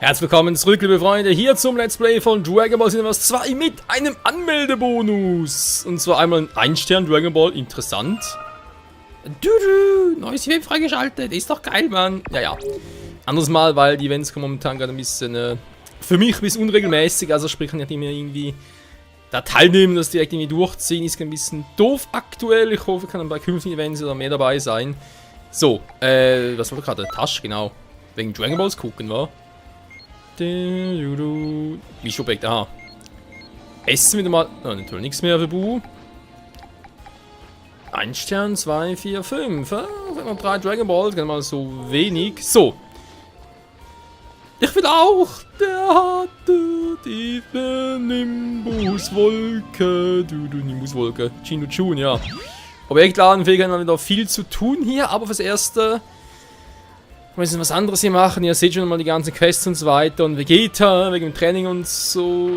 Herzlich willkommen zurück, liebe Freunde, hier zum Let's Play von Dragon Ball Xenoverse 2 mit einem Anmeldebonus. Und zwar einmal ein 1-Stern Dragon Ball, interessant. Neues Event freigeschaltet, ist doch geil, Mann. Ja. Anderes Mal, weil die Events kommen momentan gerade ein bisschen, für mich ein bisschen unregelmäßig, also sprich nicht immer irgendwie da teilnehmen, das direkt irgendwie durchziehen, ist ein bisschen doof aktuell. Ich hoffe, ich kann bei künftigen Events oder mehr dabei sein. So, was war gerade? Tasche, genau. Wegen Dragon Balls gucken, wa? Mischobjekt, aha. Essen wieder mal. Oh, natürlich nichts mehr für Bu. 1 Stern, 2, 4, 5. Wenn man 3 Dragon Balls, kann man so wenig. So. Ich will auch. Der hatte die Nimbuswolke. Nimbuswolke. Chun, ja. Objektladen, wir haben wieder viel zu tun hier, aber fürs Erste. Wir müssen was anderes hier machen. Ihr seht schon mal die ganzen Quests und so weiter. Und Vegeta, wegen dem Training und so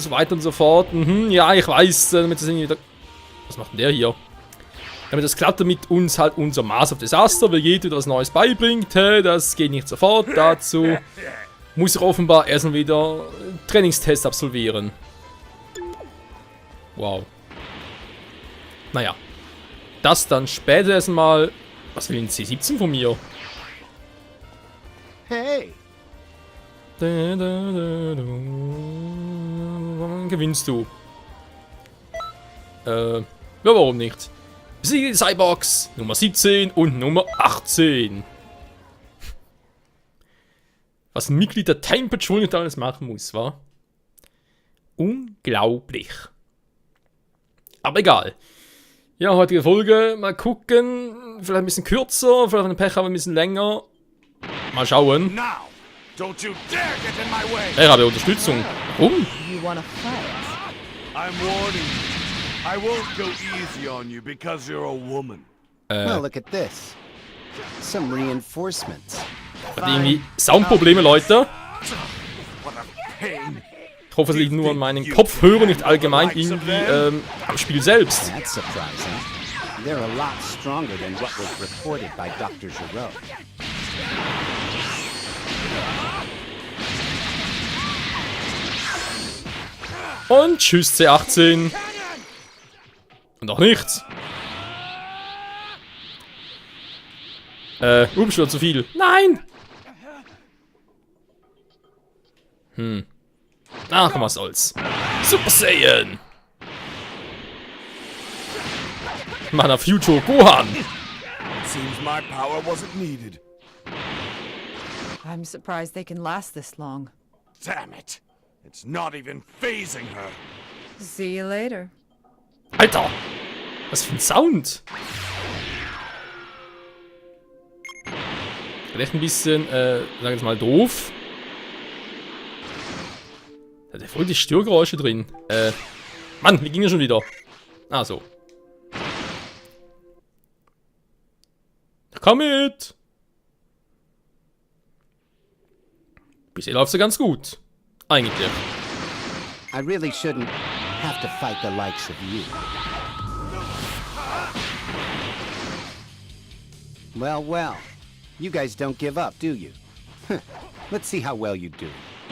weiter und so fort. Ja, ich weiß, damit das irgendwie. Was macht denn der hier? Damit das klappt, damit uns halt unser Maß of Disaster Vegeta was Neues beibringt. Das geht nicht sofort. Dazu muss er offenbar erstmal wieder Trainingstest absolvieren. Wow. Naja. Das dann später erstmal. Was will ein C17 von mir? Hey! Gewinnst du? Ja, warum nicht? Besiege die Cyborgs Nummer 17 und Nummer 18. Was ein Mitglied der Time Patrol nicht alles machen muss, wa? Unglaublich. Aber egal. Ja, heutige Folge. Mal gucken. Vielleicht ein bisschen kürzer, vielleicht ein Pech, aber ein bisschen länger. Mal schauen. Er habe Unterstützung. Warum? Well, look at this. Some reinforcements. Hat irgendwie Soundprobleme, Leute. Ich hoffe, es liegt nur an meinen Kopfhörern, nicht allgemein irgendwie am Spiel selbst. That's surprising. They're a lot stronger than what was reported by Dr. Gero. Und tschüss C18. Und auch nichts. Ups, schon zu viel. Nein! Ach, komm, was soll's. Super Saiyan! Meiner Future Gohan! Seems my power wasn't needed. I'm surprised they can last this long. Damn it! It's not even phasing her. See you later. Alter! Was für ein Sound! Vielleicht ein bisschen, sag ich jetzt mal, doof. Da hat ja voll die Störgeräusche drin. Mann, wie ging er schon wieder? Ah, so. Komm mit! Bisher läuft's ja ganz gut. Eigentlich. I really shouldn't have to fight the likes of you. Well. You guys don't give up, do you? Let's see how well you do.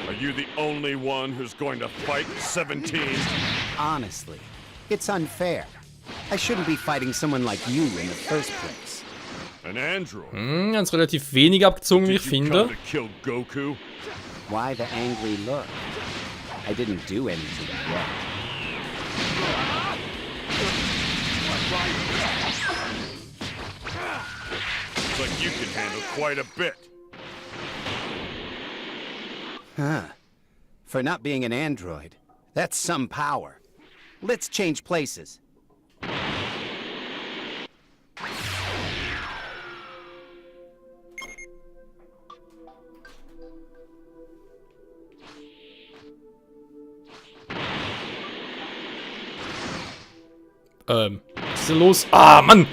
Are you the only one who's going to fight 17? Honestly, it's unfair. I shouldn't be fighting someone like you in the first place. An android? Ganz relativ wenig abgezogen, wie ich Did you finde. come to kill Goku? Why the angry look? I didn't do anything yet. Looks like you can handle quite a bit. Huh. For not being an android, that's some power. Let's change places. Was ist denn los? Ah, Mann!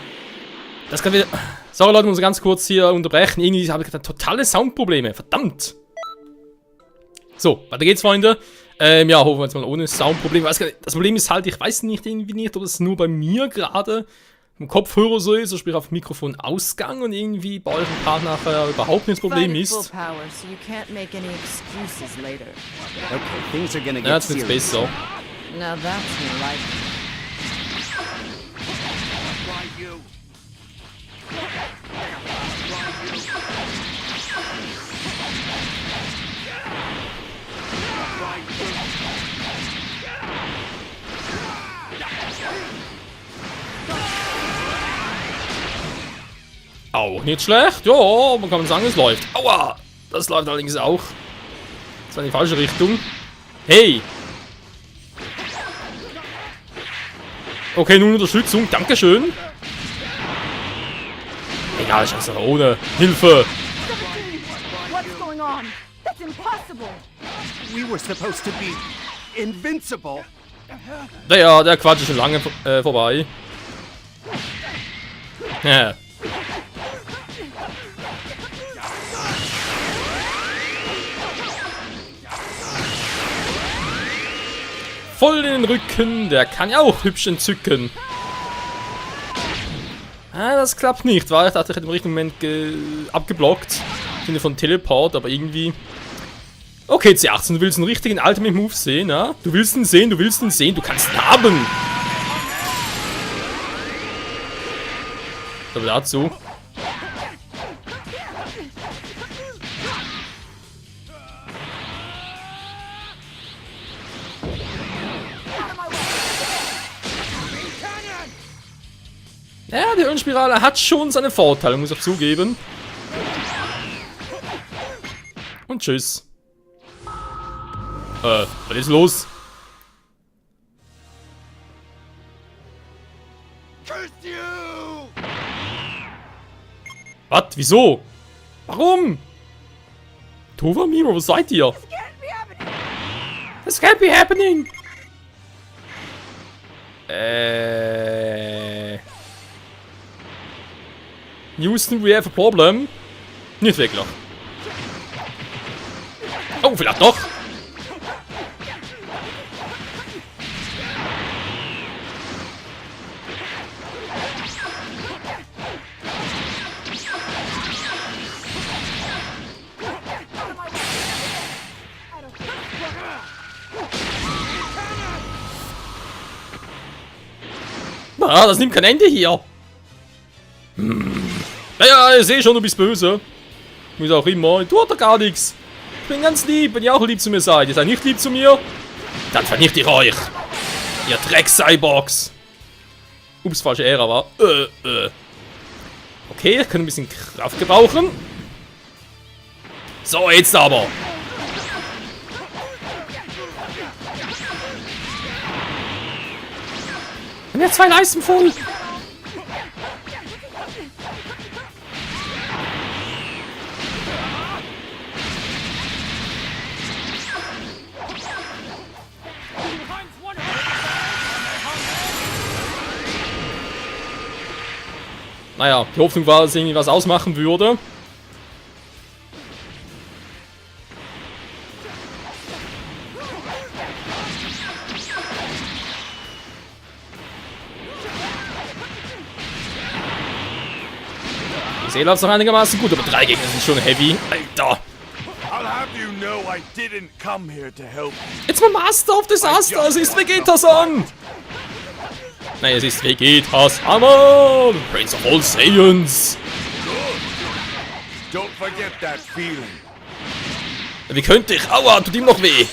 Das kann wieder. Sorry, Leute, muss ich ganz kurz hier unterbrechen. Irgendwie habe ich gerade totale Soundprobleme. Verdammt! So, weiter geht's, Freunde. Ja, hoffen wir jetzt mal ohne Soundprobleme. Das Problem ist halt, ich weiß nicht, irgendwie nicht, ob es nur bei mir gerade im Kopfhörer so ist, sprich auf Mikrofonausgang und irgendwie bei eurem Part nachher überhaupt nicht das Problem Fight at full ist. power, so you can't make any excuses later. Okay, things are gonna Ja, get jetzt wird's serious. besser. Now that's more like it. Auch nicht schlecht. Ja, man kann sagen, es läuft. Aua! Das läuft allerdings auch. Das war in die falsche Richtung. Hey! Okay, nun Unterstützung. Dankeschön. Egal, ich hab's aber ohne Hilfe. What's going on? That's impossible. We were supposed to be invincible. Naja, der Quatsch ist schon lange vorbei. Ja. Voll in den Rücken, der kann ja auch hübsch entzücken. Ah, das klappt nicht, weil ich dachte, ich hätte im richtigen Moment abgeblockt. Im Sinne von Teleport, aber irgendwie... Okay, C18, du willst einen richtigen Ultimate Move sehen, ja? Du willst ihn sehen, du willst ihn sehen, du kannst ihn haben! Aber dazu... Ja, die Höhlenspirale hat schon seine Vorteile, muss ich zugeben. Und tschüss. Was ist los? Was? Wieso? Warum? Tova Miro, wo seid ihr? This can't be happening! Houston, we have a problem. Nicht wirklich. Oh, vielleicht doch. Ah, das nimmt kein Ende hier. Naja, ich sehe schon, du bist böse. Muss auch immer. Du hast doch gar nichts. Ich bin ganz lieb, wenn ihr auch lieb zu mir seid. Ihr seid nicht lieb zu mir? Dann vernichte ich euch. Ihr Dreck-Cyborgs. Ups, falsche Ära war. Okay, ich kann ein bisschen Kraft gebrauchen. So, jetzt aber. Und jetzt 2 Leisten voll. Naja, die Hoffnung war, dass irgendwie was ausmachen würde. Die See läuft noch einigermaßen gut, aber 3 Gegner sind schon heavy. Alter! I'll have you know I didn't come here to help. Jetzt mal Master of Disaster, es ist Vegeta-san! Nein, es ist Vegetas Hammer! Prince of All Saiyans! Don't forget that feeling. Wie könnte ich? Aua, tut ihm noch weh!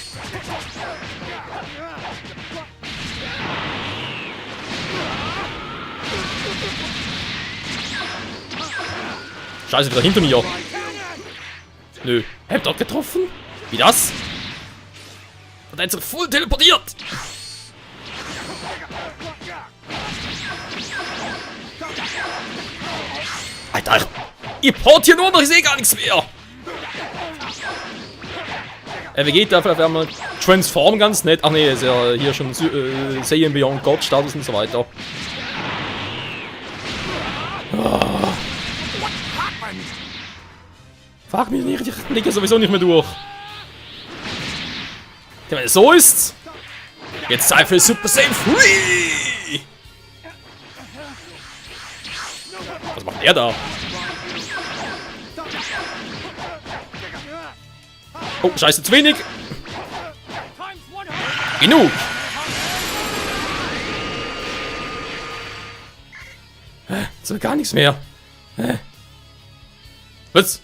Scheiße, wieder hinter mir! Nö. Habt ihr getroffen? Wie das? Hat er sich voll teleportiert! Alter, ihr port hier nur noch, ich sehe gar nichts mehr! Vegeta vielleicht einmal Transform ganz nett. Ach nee, ist ja hier schon Saiyan Beyond God Status und so weiter. Oh. Frag mich nicht, ich blicke sowieso nicht mehr durch. Ja, wenn es so ist, jetzt Zeit für Super Saiyan 3! macht der da? Oh, scheiße, zu wenig. Genug. Jetzt wird gar nichts mehr. Was?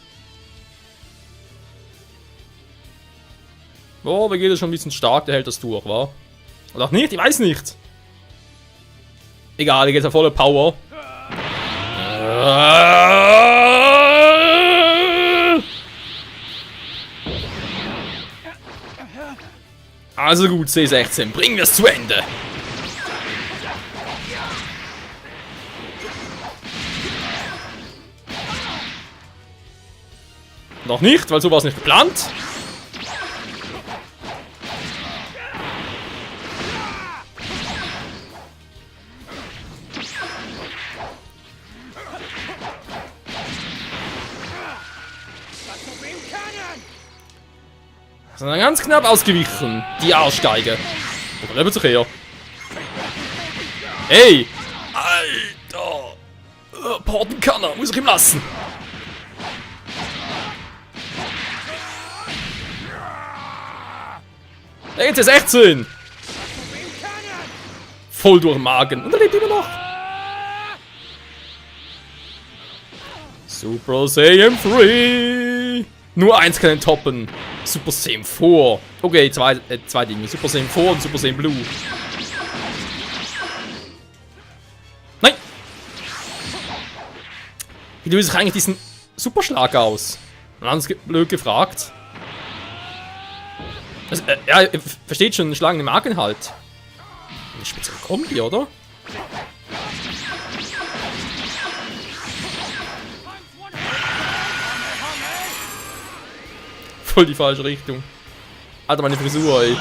Oh, der geht ja schon ein bisschen stark, der hält das durch, wa? Oder auch nicht, ich weiß nicht. Egal, der geht ja volle Power. Also gut, C16, bringen wir es zu Ende. Noch nicht, weil so war es nicht geplant. Sondern ganz knapp ausgewichen. Die Arschgeige. Oder lebt sich her. Ey! Alter! Porten kann er, muss ich ihm lassen. Da geht's jetzt 16! Voll durch den Magen. Und er lebt immer noch. Super Saiyan 3! Nur eins kann ihn toppen. Super Saiyan 4. Okay, zwei Dinge. Super Saiyan 4 und Super Saiyan Blue. Nein! Wie löse ich eigentlich diesen Superschlag aus? Und ganz blöd gefragt. Also, ja, ihr versteht schon, einen Schlag im Magen halt. Eine spezielle Kombi, oder? Voll die falsche Richtung. Alter, meine Frisur, ey.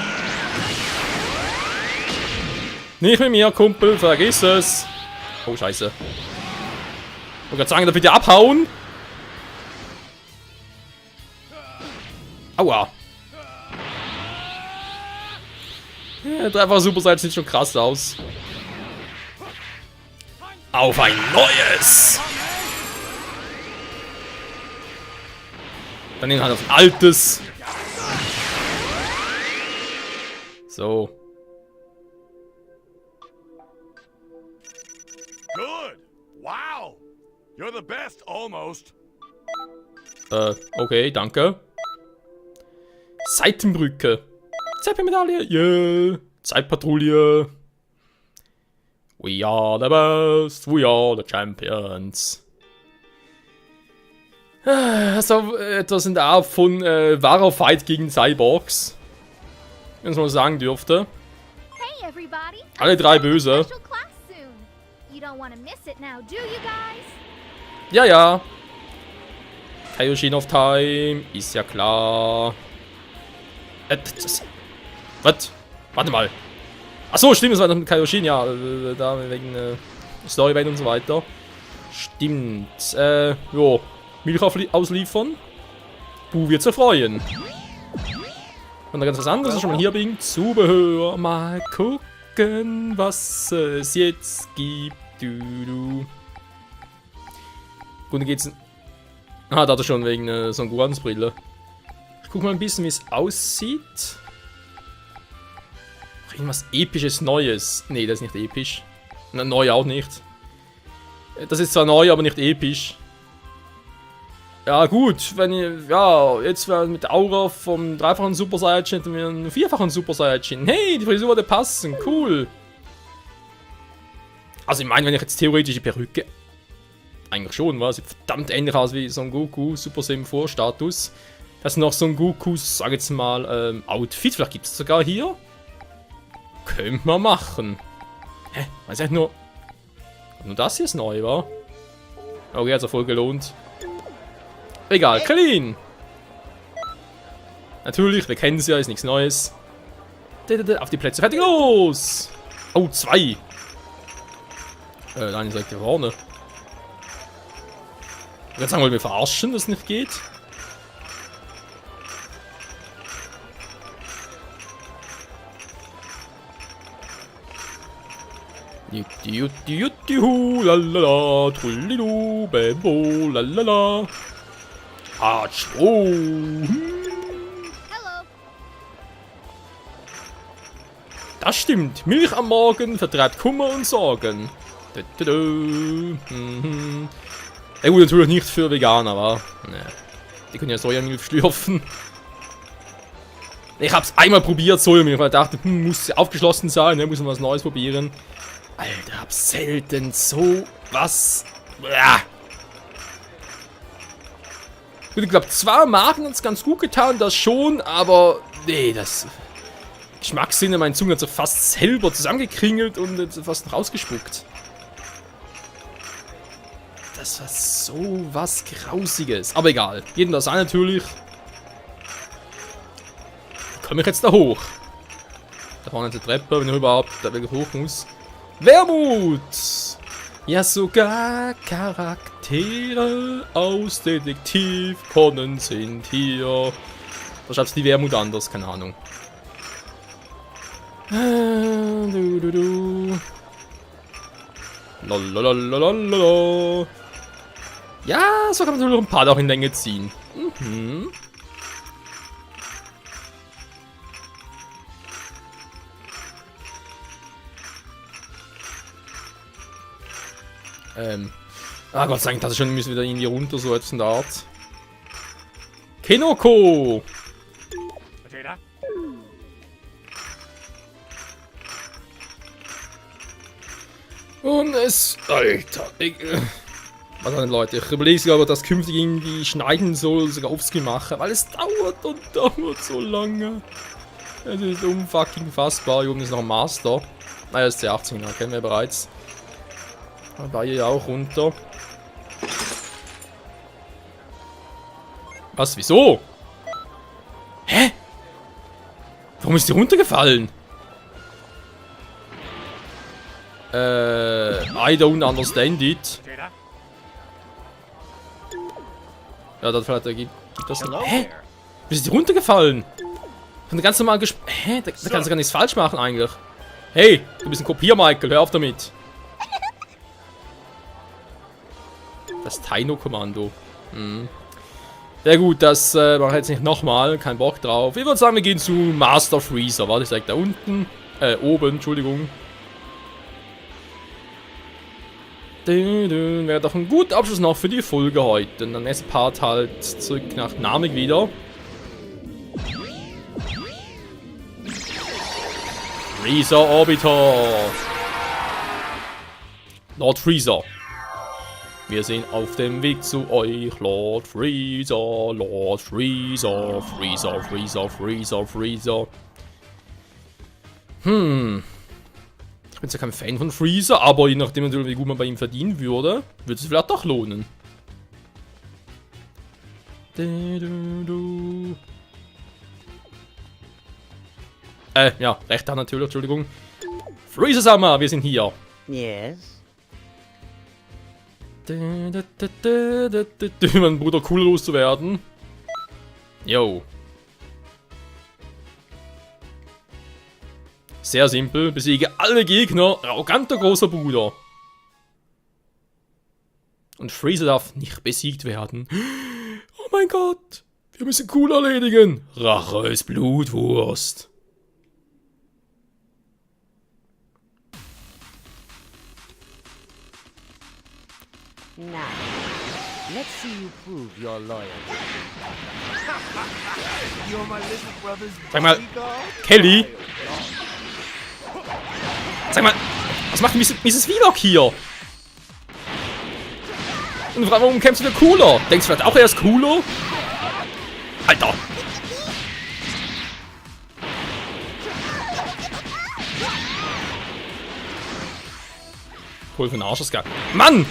Nicht mit mir, Kumpel, vergiss es. Oh, scheiße. Ich wollte gerade sagen, da bitte abhauen. Aua. Ja, der einfach Super Saiyan sieht schon krass aus. Auf ein neues! Dann nehmen wir halt auf ein altes. So. Good. Wow. You're the best, almost. Okay, danke. Seitenbrücke. Zeitmedaille. Yeah. Zeitpatrouille. We are the best. We are the champions. Also etwas in der Art von wahrer Fight gegen Cyborgs. Wenn man es mal sagen dürfte. Hey everybody. Alle drei böse. Special class soon. You don't want to miss it now, do you guys? Ja, ja. Kaioshin of Time. Ist ja klar. Was? Warte mal. Achso, stimmt, das war noch mit Kaioshin, ja. Da wegen Story und so weiter. Stimmt. Jo. Milch ausliefern. Bu wird sich freuen. Und dann ganz was anderes, schon mal hier bin. Zubehör. Mal gucken, was es jetzt gibt. Gut, dann geht's. Ah, da hat er schon wegen Son Gohans Brille. Ich guck mal ein bisschen, wie es aussieht. Irgendwas episches Neues. Nee, das ist nicht episch. Na, neu auch nicht. Das ist zwar neu, aber nicht episch. Ja gut, wenn ihr, ja, jetzt mit der Aura vom dreifachen Super Saiyajin hätten wir einen vierfachen Super Saiyajin. Hey, die Frisur würde passen, cool. Also ich meine, wenn ich jetzt theoretisch die Perücke, eigentlich schon, was sieht verdammt ähnlich aus wie Son Goku, Super Saiyan 4 Status. Das ist noch Son Gokus, sag jetzt mal, Outfit, vielleicht gibt es sogar hier. Könnte man machen. Hä, weiß ich nur das hier ist neu, wa? Okay, hat's ja voll gelohnt. Egal, clean! Natürlich, wir kennen es ja, ist nichts Neues. Auf die Plätze, fertig, los! Oh, 2! Nein, direkt hier vorne. Jetzt sagen wir verarschen, dass es nicht geht. Jutti, jutti, jutti, hu, lalala, trullidu, bembo, lalala. Atsch, oh. Hello. Das stimmt. Milch am Morgen vertreibt Kummer und Sorgen. Mhm. Ja gut, natürlich nicht für Veganer, wa? Ne. Die können ja Sojamilch schlürfen. Ich hab's einmal probiert, Sojamilch, weil ich dachte, muss aufgeschlossen sein, ne? Muss man was Neues probieren. Alter, hab selten so was. Ich glaube, 2 Marken hat's ganz gut getan, das schon, aber nee, das Geschmackssinne, mein Zunge hat so fast selber zusammengekringelt und jetzt fast rausgespuckt. Das war so was Grausiges. Aber egal. Jedem das an natürlich. Wie komme ich jetzt da hoch? Da vorne ist die Treppe, wenn ich überhaupt da wirklich hoch muss. Wermut! Ja, sogar Charaktere aus Detektiv Conan sind hier. Da schreibst du die Wermut anders, keine Ahnung. Lalalala. Ja, so kann man noch ein paar noch in Länge ziehen. Mhm. Gott sei Dank, das ist schon müssen wieder irgendwie runter, so etwas in der Art. Kinoko! Potato. Und es... Alter, was denn, Leute? Ich überlege, ob ich das künftig irgendwie schneiden soll, sogar offscreen machen, weil es dauert und dauert so lange. Es ist unfucking fassbar. Hier oben ist noch ein Master. Naja, das ist der 18, kennen wir bereits. Aber hier auch runter. Was? Wieso? Hä? Warum ist die runtergefallen? I don't understand it. Ja, dann vielleicht gibt das noch. Hä? Wie ist die runtergefallen? Von der ganz normal Hä? Da kannst du gar nichts falsch machen eigentlich. Hey, du bist ein Kopier, Michael. Hör auf damit. Das Taino-Kommando. Hm. Sehr gut, das mache ich jetzt nicht nochmal. Kein Bock drauf. Ich würde sagen, wir gehen zu Master Freezer. Warte, ich sag da unten. Oben, Entschuldigung. Wäre doch ein guter Abschluss noch für die Folge heute. Und dann nächsten Part halt zurück nach Namek wieder. Freezer Orbiter. Lord Freezer. Wir sind auf dem Weg zu euch, Lord Freezer, Lord Freezer, Freezer, Freezer, Freezer, Freezer. Ich bin zwar kein Fan von Freezer, aber je nachdem natürlich, wie gut man bei ihm verdienen würde, würde es vielleicht doch lohnen. Ja, recht da natürlich, Entschuldigung. Freezer-Sama, wir sind hier. Yes. Mein Bruder cool loszuwerden. Yo. Sehr simpel. Besiege alle Gegner. Arroganter großer Bruder. Und Freezer darf nicht besiegt werden. Oh mein Gott. Wir müssen cool erledigen. Rache ist Blutwurst. Now, let's see you prove your loyalty. You're my little brother's Sag mal, Kelly. Sag mal, was macht Mrs. Vlog hier? Und warum kämpfst du wieder cooler? Denkst du vielleicht auch erst cooler? Alter. Voll für den Arsch, das geil. Mann!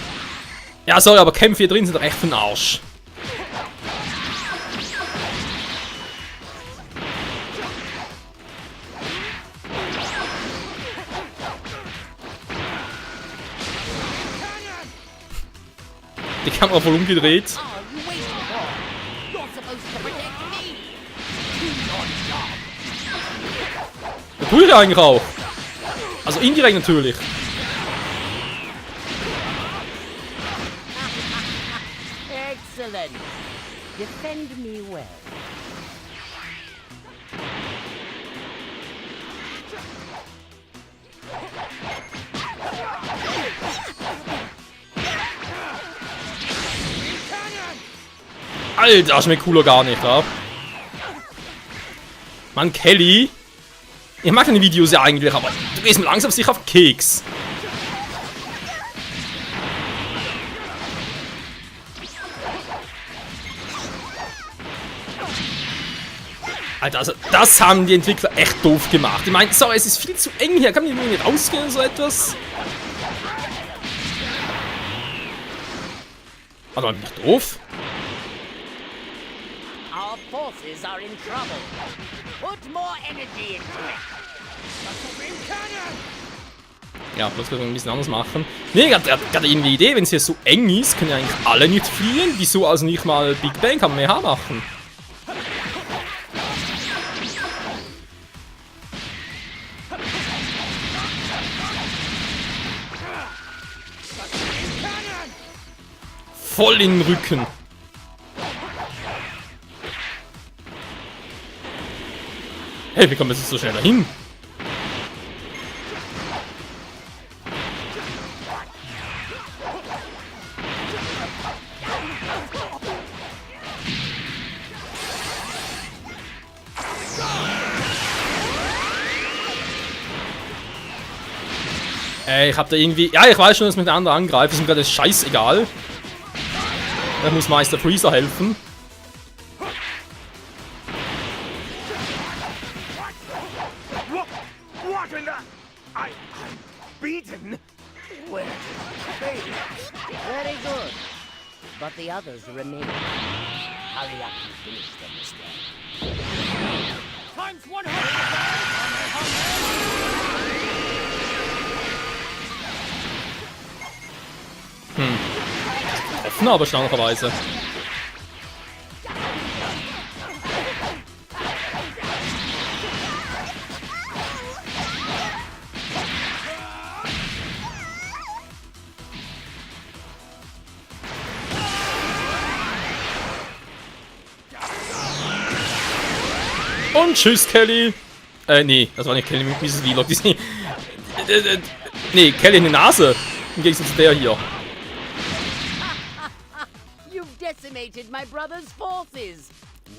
Ja, sorry, aber Kämpfe hier drin sind doch echt für den Arsch. Die Kamera voll umgedreht. Das tue ich eigentlich auch. Also indirekt natürlich. Defend me well. Alter, schmeckt cooler gar nicht, ab. Mann, Kelly. Ich mag deine Videos ja eigentlich, aber du gehst mir langsam sicher auf den Keks. Alter, also das haben die Entwickler echt doof gemacht. Ich meine, sorry, es ist viel zu eng hier. Kann man nicht rausgehen oder so etwas? Aber nicht doof. Our forces are in trouble. Put more energy into it. Ja, bloß können wir ein bisschen anders machen. Nee, gerade irgendwie die Idee, wenn es hier so eng ist, können ja eigentlich alle nicht fliehen. Wieso also nicht mal Big Bang kann mehr machen? Voll in den Rücken. Hey, wie kommen wir jetzt so schnell dahin? Ey, ich hab da irgendwie... Ja, ich weiß schon, dass mich der andere angreift. Ist mir gerade scheißegal. Da muss Meister Freezer helfen. What in the... I'm beaten? Well, very good. But the others remain. Hurry up and finish them as well. Times 100! Offen, aber schnaunerweise. Und tschüss, Kelly. Nee, das war nicht Kelly mit Mrs. Vlog. Nee, Kelly in die Nase. Im Gegensatz zu der hier. You've decimated my brother's forces.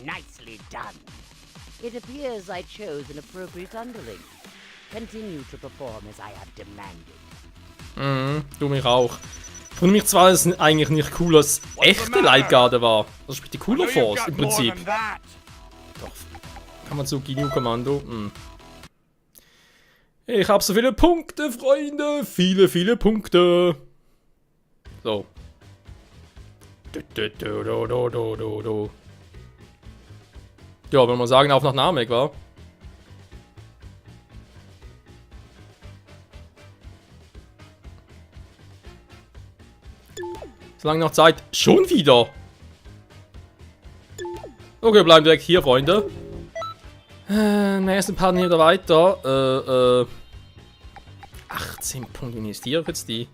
Nicely done. It appears I chose an appropriate underling. Continue to perform as I have demanded. Du mich auch. Und mich zwar, dass es eigentlich nicht cool als echte Leibgarde war. Das spielt die cooler vor, im Prinzip. Doch. Kann man so Ginyu-Kommando? Ich habe so viele Punkte, Freunde. Viele, viele Punkte. So. Ja, wenn man sagen, auf nach Namek, wa? So lange noch Zeit. Schon wieder. Okay, bleiben direkt hier, Freunde. Nächsten Part hier wieder weiter. 18 Punkte investiere ich jetzt die.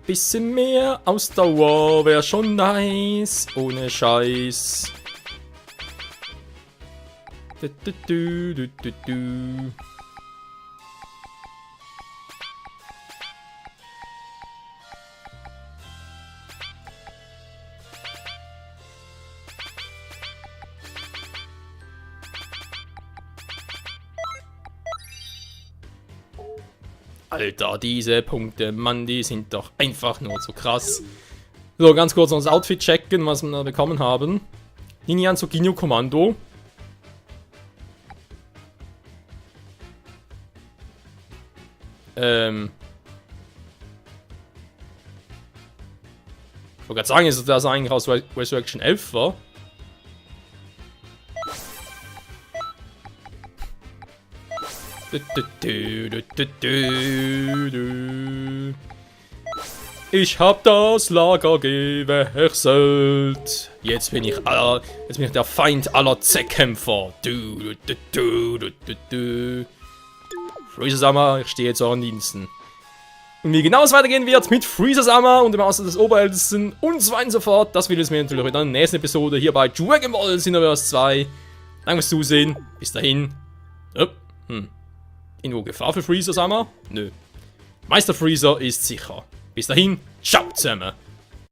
Bisschen mehr Ausdauer wäre schon nice. Ohne Scheiß. Alter, diese Punkte, Mann, die sind doch einfach nur so krass. So, ganz kurz noch das Outfit checken, was wir da bekommen haben. Ninian zu Ginyu Kommando. Ich wollte gerade sagen, ist das eigentlich aus Resurrection 11 war? Ich hab das Lager gewechselt. Jetzt bin ich der Feind aller Z-Kämpfer. Freezer-Sama, ich stehe zu euren Diensten. Und wie genau es weitergehen wird mit Freezer-Sama und dem Außer des Oberältesten und so weiter und so fort, das wird es mir natürlich in der nächsten Episode hier bei Dragon Ball Xenoverse 2. Danke fürs Zusehen. Bis dahin. Irgendwo Gefahr für Freezer-Sama? Nö. Meister Freezer ist sicher. Bis dahin. Ciao zusammen.